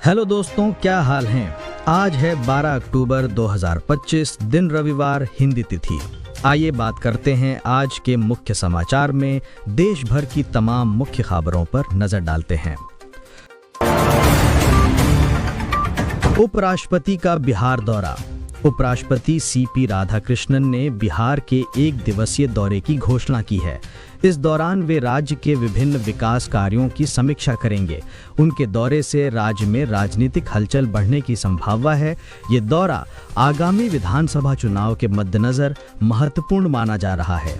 Hello दोस्तों, क्या हाल हैं? आज है 12 अक्टूबर 2025, दिन रविवार, हिंदी तिथि। आइए बात करते हैं आज के मुख्य समाचार में। देश भर की तमाम मुख्य खबरों पर नजर डालते हैं। उपराष्ट्रपति का बिहार दौरा। उपराष्ट्रपति सीपी राधाकृष्णन ने बिहार के 1 दिवसीय दौरे की घोषणा की है। इस दौरान वे राज्य के विभिन्न विकास कार्यों की समीक्षा करेंगे। उनके दौरे से राज्य में राजनीतिक हलचल बढ़ने की संभावना है। ये दौरा आगामी विधानसभा चुनाव के मद्देनजर महत्वपूर्ण माना जा रहा है।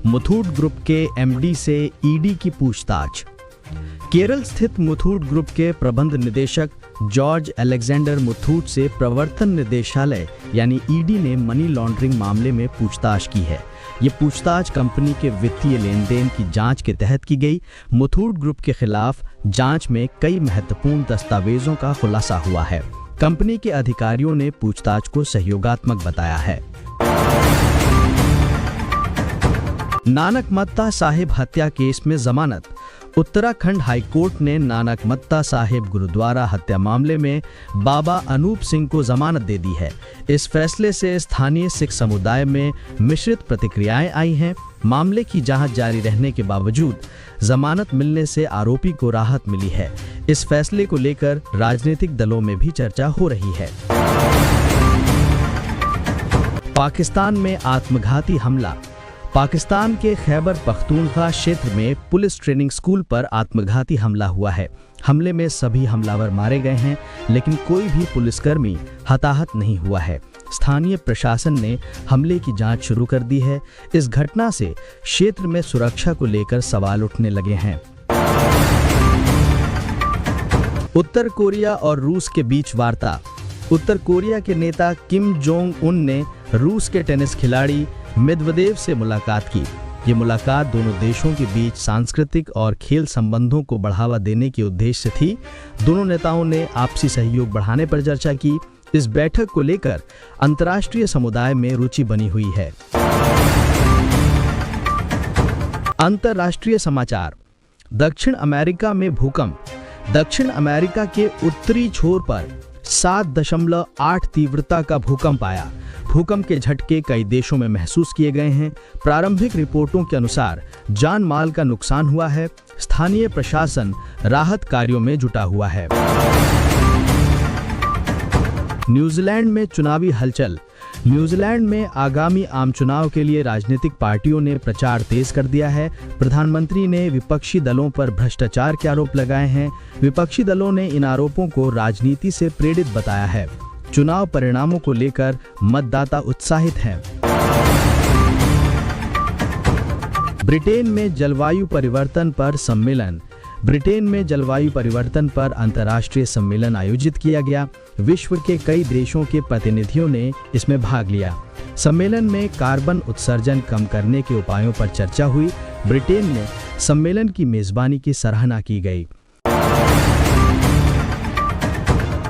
मुथूट ग्रुप के एमडी से ईडी की पूछताछ। केरल स्थित मुथूट ग्रुप के प्रबंध निदेशक जॉर्ज अलेक्जेंडर मुथूट से प्रवर्तन निदेशालय यानी ईडी ने मनी लॉन्ड्रिंग मामले में पूछताछ की है। ये पूछताछ कंपनी के वित्तीय लेन देन की जांच के तहत की गई। मुथूट ग्रुप के खिलाफ जांच में कई महत्वपूर्ण दस्तावेजों का खुलासा हुआ है। कंपनी के अधिकारियों ने पूछताछ को सहयोगात्मक बताया है। नानक मत्ता साहिब हत्या केस में जमानत। उत्तराखंड हाईकोर्ट ने नानक मत्ता साहिब गुरुद्वारा हत्या मामले में बाबा अनूप सिंह को जमानत दे दी है। इस फैसले से स्थानीय सिख समुदाय में मिश्रित प्रतिक्रियाएं आई हैं। मामले की जांच जारी रहने के बावजूद जमानत मिलने से आरोपी को राहत मिली है। इस फैसले को लेकर राजनीतिक दलों में भी चर्चा हो रही है। पाकिस्तान में आत्मघाती हमला। पाकिस्तान के खैबर पख्तूनख्वा क्षेत्र में पुलिस ट्रेनिंग स्कूल पर आत्मघाती हमला हुआ है। हमले में सभी हमलावर मारे गए हैं, लेकिन कोई भी पुलिसकर्मी हताहत नहीं हुआ है। स्थानीय प्रशासन ने हमले की जांच शुरू कर दी है। इस घटना से क्षेत्र में सुरक्षा को लेकर सवाल उठने लगे हैं। उत्तर कोरिया और रूस के बीच वार्ता। उत्तर कोरिया के नेता किम जोंग उन ने रूस के टेनिस खिलाड़ी मेदवेदेव से मुलाकात की। ये मुलाकात दोनों देशों के बीच सांस्कृतिक और खेल संबंधों को बढ़ावा देने के उद्देश्य से थी। दोनों नेताओं ने आपसी सहयोग बढ़ाने पर चर्चा की। इस बैठक को लेकर अंतर्राष्ट्रीय समुदाय में रुचि बनी हुई है। अंतर्राष्ट्रीय समाचार। दक्षिण अमेरिका में भूकंप। दक्षिण अमेरिका के उत्तरी छोर पर 7.8 तीव्रता का भूकंप आया। भूकंप के झटके कई देशों में महसूस किए गए हैं। प्रारंभिक रिपोर्टों के अनुसार जान माल का नुकसान हुआ है। स्थानीय प्रशासन राहत कार्यों में जुटा हुआ है। न्यूजीलैंड में चुनावी हलचल। न्यूजीलैंड में आगामी आम चुनाव के लिए राजनीतिक पार्टियों ने प्रचार तेज कर दिया है। प्रधानमंत्री ने विपक्षी दलों पर भ्रष्टाचार के आरोप लगाए हैं। विपक्षी दलों ने इन आरोपों को राजनीति से प्रेरित बताया है। चुनाव परिणामों को लेकर मतदाता उत्साहित हैं। ब्रिटेन में जलवायु परिवर्तन पर सम्मेलन। ब्रिटेन में जलवायु परिवर्तन पर अंतर्राष्ट्रीय सम्मेलन आयोजित किया गया। विश्व के कई देशों के प्रतिनिधियों ने इसमें भाग लिया। सम्मेलन में कार्बन उत्सर्जन कम करने के उपायों पर चर्चा हुई। ब्रिटेन में सम्मेलन की मेजबानी की सराहना की गई।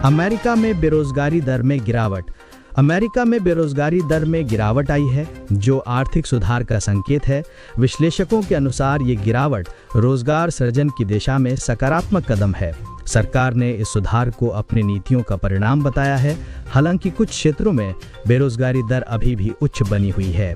अमेरिका में बेरोजगारी दर में गिरावट। अमेरिका में बेरोजगारी दर में गिरावट आई है, जो आर्थिक सुधार का संकेत है। विश्लेषकों के अनुसार ये गिरावट रोजगार सृजन की दिशा में सकारात्मक कदम है। सरकार ने इस सुधार को अपनी नीतियों का परिणाम बताया है। हालांकि कुछ क्षेत्रों में बेरोजगारी दर अभी भी उच्च बनी हुई है।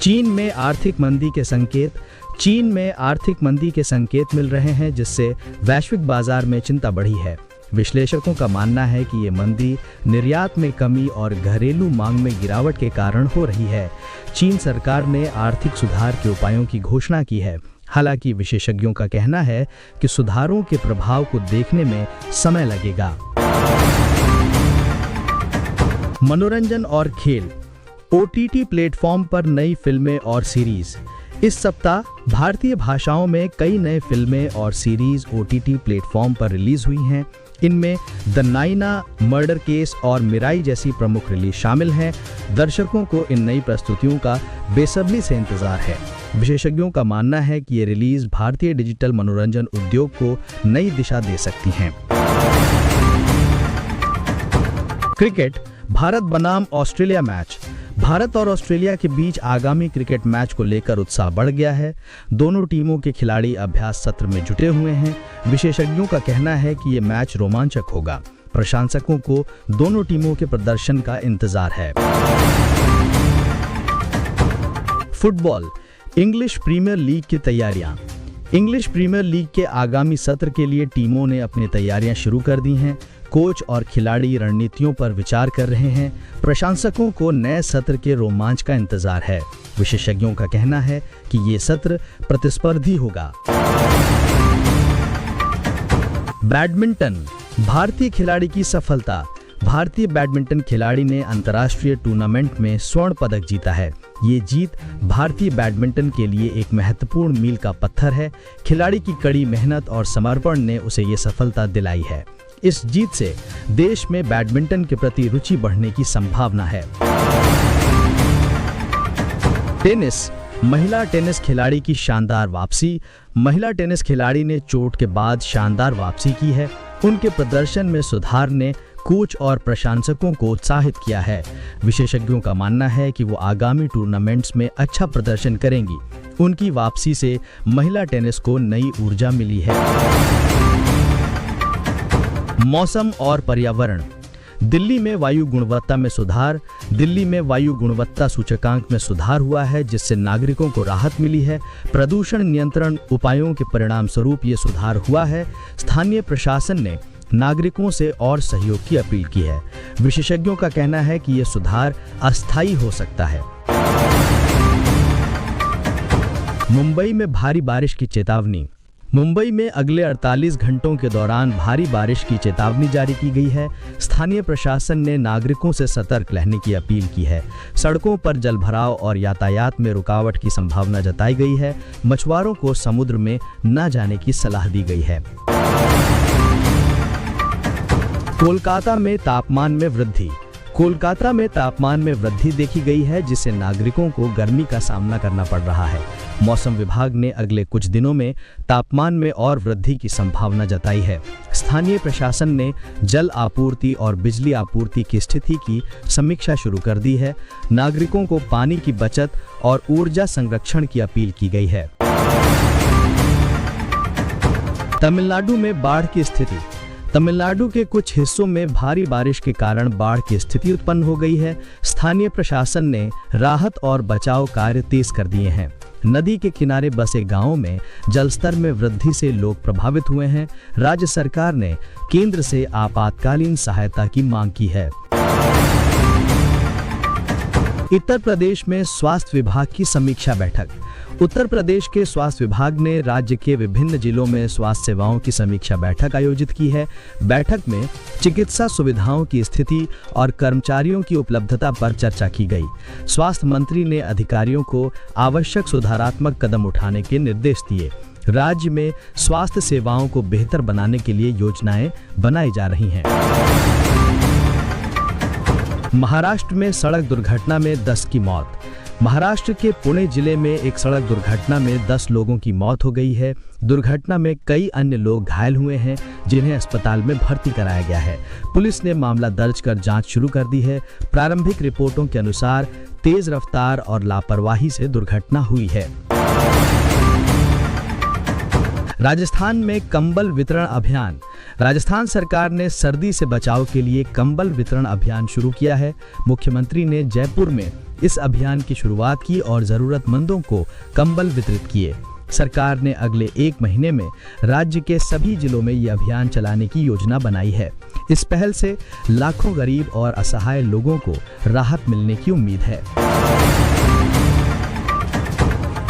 चीन में आर्थिक मंदी के संकेत। चीन में आर्थिक मंदी के संकेत मिल रहे हैं, जिससे वैश्विक बाजार में चिंता बढ़ी है। विश्लेषकों का मानना है कि ये मंदी निर्यात में कमी और घरेलू मांग में गिरावट के कारण हो रही है। चीन सरकार ने आर्थिक सुधार के उपायों की घोषणा की है। हालांकि विशेषज्ञों का कहना है कि सुधारों के प्रभाव को देखने में समय लगेगा। मनोरंजन और खेल। ओटीटी प्लेटफॉर्म पर नई फिल्में और सीरीज। इस सप्ताह भारतीय भाषाओं में कई नए फिल्में और सीरीज ओटीटी प्लेटफॉर्म पर रिलीज हुई हैं। इनमें द नाइना मर्डर केस और मिराई जैसी प्रमुख रिलीज शामिल हैं। दर्शकों को इन नई प्रस्तुतियों का बेसब्री से इंतजार है। विशेषज्ञों का मानना है कि ये रिलीज भारतीय डिजिटल मनोरंजन उद्योग को नई दिशा दे सकती हैं। क्रिकेट। भारत बनाम ऑस्ट्रेलिया मैच। भारत और ऑस्ट्रेलिया के बीच आगामी क्रिकेट मैच को लेकर उत्साह बढ़ गया है। दोनों टीमों के खिलाड़ी अभ्यास सत्र में जुटे हुए हैं। विशेषज्ञों का कहना है कि ये मैच रोमांचक होगा। प्रशंसकों को दोनों टीमों के प्रदर्शन का इंतजार है। फुटबॉल, इंग्लिश प्रीमियर लीग की तैयारियां। इंग्लिश प्रीमियर लीग के आगामी सत्र के लिए टीमों ने अपनी तैयारियां शुरू कर दी हैं। कोच और खिलाड़ी रणनीतियों पर विचार कर रहे हैं। प्रशंसकों को नए सत्र के रोमांच का इंतजार है। विशेषज्ञों का कहना है कि ये सत्र प्रतिस्पर्धी होगा। बैडमिंटन, भारतीय खिलाड़ी की सफलता। भारतीय बैडमिंटन खिलाड़ी ने अंतर्राष्ट्रीय टूर्नामेंट में स्वर्ण पदक जीता है। ये जीत भारतीय बैडमिंटन के लिए एक महत्वपूर्ण मील का पत्थर है। खिलाड़ी की कड़ी मेहनत और समर्पण ने उसे ये सफलता दिलाई है। इस जीत से देश में बैडमिंटन के प्रति रुचि बढ़ने की संभावना है। टेनिस, महिला टेनिस खिलाड़ी की शानदार वापसी। महिला टेनिस खिलाड़ी ने चोट के बाद शानदार वापसी की है। उनके प्रदर्शन में सुधार ने कोच और प्रशंसकों को उत्साहित किया है। विशेषज्ञों का मानना है कि वो आगामी टूर्नामेंट्स में अच्छा प्रदर्शन करेंगी। उनकी वापसी से महिला टेनिस को नई ऊर्जा मिली है। मौसम और पर्यावरण, दिल्ली में वायु गुणवत्ता में सुधार। दिल्ली में वायु गुणवत्ता सूचकांक में सुधार हुआ है, जिससे नागरिकों को राहत मिली है। प्रदूषण नियंत्रण उपायों के परिणाम स्वरूप ये सुधार हुआ है। स्थानीय प्रशासन ने नागरिकों से और सहयोग की अपील की है। विशेषज्ञों का कहना है कि यह सुधार अस्थायी हो सकता है। मुंबई में भारी बारिश की चेतावनी। मुंबई में अगले 48 घंटों के दौरान भारी बारिश की चेतावनी जारी की गई है। स्थानीय प्रशासन ने नागरिकों से सतर्क रहने की अपील की है। सड़कों पर जलभराव और यातायात में रुकावट की संभावना जताई गई है। मछुआरों को समुद्र में न जाने की सलाह दी गई है। कोलकाता में तापमान में वृद्धि। कोलकाता में तापमान में वृद्धि देखी गई है, जिससे नागरिकों को गर्मी का सामना करना पड़ रहा है। मौसम विभाग ने अगले कुछ दिनों में तापमान में और वृद्धि की संभावना जताई है। स्थानीय प्रशासन ने जल आपूर्ति और बिजली आपूर्ति की स्थिति की समीक्षा शुरू कर दी है। नागरिकों को पानी की बचत और ऊर्जा संरक्षण की अपील की गई है। तमिलनाडु में बाढ़ की स्थिति। तमिलनाडु के कुछ हिस्सों में भारी बारिश के कारण बाढ़ की स्थिति उत्पन्न हो गई है। स्थानीय प्रशासन ने राहत और बचाव कार्य तेज कर दिए हैं। नदी के किनारे बसे गांवों में जलस्तर में वृद्धि से लोग प्रभावित हुए हैं। राज्य सरकार ने केंद्र से आपातकालीन सहायता की मांग की है। उत्तर प्रदेश में स्वास्थ्य विभाग की समीक्षा बैठक। उत्तर प्रदेश के स्वास्थ्य विभाग ने राज्य के विभिन्न जिलों में स्वास्थ्य सेवाओं की समीक्षा बैठक आयोजित की है। बैठक में चिकित्सा सुविधाओं की स्थिति और कर्मचारियों की उपलब्धता पर चर्चा की गई। स्वास्थ्य मंत्री ने अधिकारियों को आवश्यक सुधारात्मक कदम उठाने के निर्देश दिए। राज्य में स्वास्थ्य सेवाओं को बेहतर बनाने के लिए योजनाएं बनाई जा रही हैं। महाराष्ट्र में सड़क दुर्घटना में 10 की मौत। महाराष्ट्र के पुणे जिले में एक सड़क दुर्घटना में 10 लोगों की मौत हो गई है। दुर्घटना में कई अन्य लोग घायल हुए हैं, जिन्हें अस्पताल में भर्ती कराया गया है। पुलिस ने मामला दर्ज कर जांच शुरू कर दी है। प्रारंभिक रिपोर्टों के अनुसार तेज रफ्तार और लापरवाही से दुर्घटना हुई है। राजस्थान में कंबल वितरण अभियान। राजस्थान सरकार ने सर्दी से बचाव के लिए कंबल वितरण अभियान शुरू किया है। मुख्यमंत्री ने जयपुर में इस अभियान की शुरुआत की और जरूरतमंदों को कंबल वितरित किए। सरकार ने अगले 1 महीने में राज्य के सभी जिलों में यह अभियान चलाने की योजना बनाई है। इस पहल से लाखों गरीब और असहाय लोगों को राहत मिलने की उम्मीद है।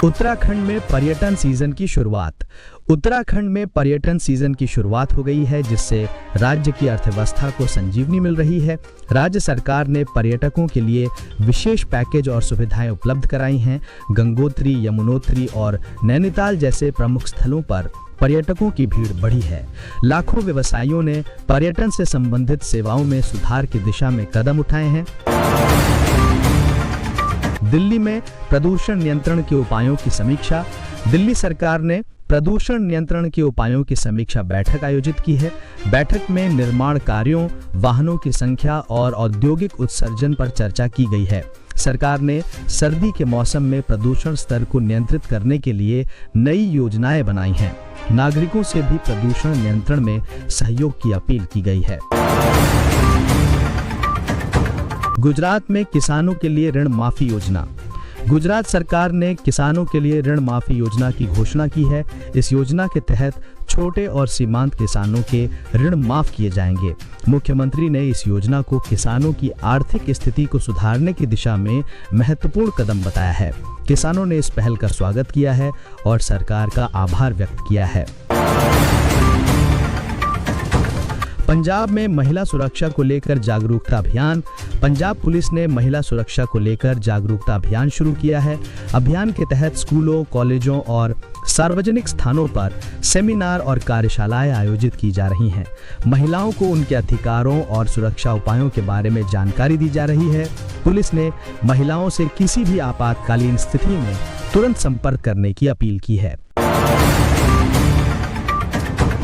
उत्तराखंड में पर्यटन सीजन की शुरुआत। उत्तराखंड में पर्यटन सीजन की शुरुआत हो गई है, जिससे राज्य की अर्थव्यवस्था को संजीवनी मिल रही है। राज्य सरकार ने पर्यटकों के लिए विशेष पैकेज और सुविधाएं उपलब्ध कराई हैं। गंगोत्री, यमुनोत्री और नैनीताल जैसे प्रमुख स्थलों पर पर्यटकों की भीड़ बढ़ी है। लाखों व्यवसायियों ने पर्यटन से संबंधित सेवाओं में सुधार की दिशा में कदम उठाए हैं। दिल्ली में प्रदूषण नियंत्रण के उपायों की समीक्षा। दिल्ली सरकार ने प्रदूषण नियंत्रण के उपायों की समीक्षा बैठक आयोजित की है। बैठक में निर्माण कार्यों, वाहनों की संख्या और औद्योगिक उत्सर्जन पर चर्चा की गई है। सरकार ने सर्दी के मौसम में प्रदूषण स्तर को नियंत्रित करने के लिए नई योजनाएं बनाई हैं। नागरिकों से भी प्रदूषण नियंत्रण में सहयोग की अपील की गई है। गुजरात में किसानों के लिए ऋण माफी योजना। गुजरात सरकार ने किसानों के लिए ऋण माफी योजना की घोषणा की है। इस योजना के तहत छोटे और सीमांत किसानों के ऋण माफ किए जाएंगे। मुख्यमंत्री ने इस योजना को किसानों की आर्थिक स्थिति को सुधारने की दिशा में महत्वपूर्ण कदम बताया है। किसानों ने इस पहल का स्वागत किया है और सरकार का आभार व्यक्त किया है। पंजाब में महिला सुरक्षा को लेकर जागरूकता अभियान। पंजाब पुलिस ने महिला सुरक्षा को लेकर जागरूकता अभियान शुरू किया है। अभियान के तहत स्कूलों, कॉलेजों और सार्वजनिक स्थानों पर सेमिनार और कार्यशालाएं आयोजित की जा रही हैं। महिलाओं को उनके अधिकारों और सुरक्षा उपायों के बारे में जानकारी दी जा रही है। पुलिस ने महिलाओं से किसी भी आपातकालीन स्थिति में तुरंत संपर्क करने की अपील की है।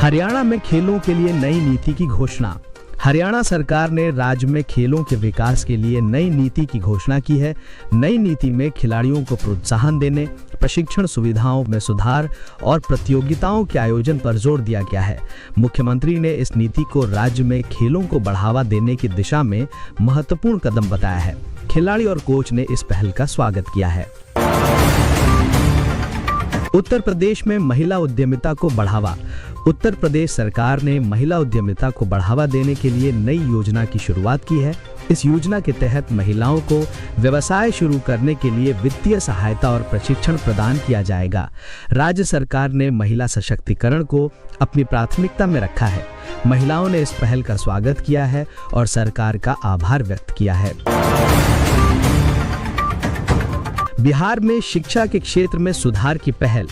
हरियाणा में खेलों के लिए नई नीति की घोषणा। हरियाणा सरकार ने राज्य में खेलों के विकास के लिए नई नीति की घोषणा की है। नई नीति में खिलाड़ियों को प्रोत्साहन देने, प्रशिक्षण सुविधाओं में सुधार और प्रतियोगिताओं के आयोजन पर जोर दिया गया है। मुख्यमंत्री ने इस नीति को राज्य में खेलों को बढ़ावा देने की दिशा में महत्वपूर्ण कदम बताया है। खिलाड़ी और कोच ने इस पहल का स्वागत किया है। उत्तर प्रदेश में महिला उद्यमिता को बढ़ावा। उत्तर प्रदेश सरकार ने महिला उद्यमिता को बढ़ावा देने के लिए नई योजना की शुरुआत की है। इस योजना के तहत महिलाओं को व्यवसाय शुरू करने के लिए वित्तीय सहायता और प्रशिक्षण प्रदान किया जाएगा। राज्य सरकार ने महिला सशक्तिकरण को अपनी प्राथमिकता में रखा है। महिलाओं ने इस पहल का स्वागत किया है और सरकार का आभार व्यक्त किया है। बिहार में शिक्षा के क्षेत्र में सुधार की पहल।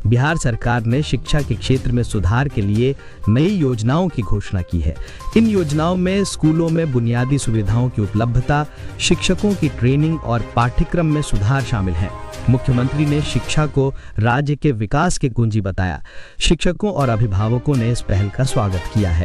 बिहार सरकार ने शिक्षा के क्षेत्र में सुधार के लिए नई योजनाओं की घोषणा की है। इन योजनाओं में स्कूलों में बुनियादी सुविधाओं की उपलब्धता, शिक्षकों की ट्रेनिंग और पाठ्यक्रम में सुधार शामिल है। मुख्यमंत्री ने शिक्षा को राज्य के विकास की कुंजी बताया। शिक्षकों और अभिभावकों ने इस पहल का स्वागत किया है।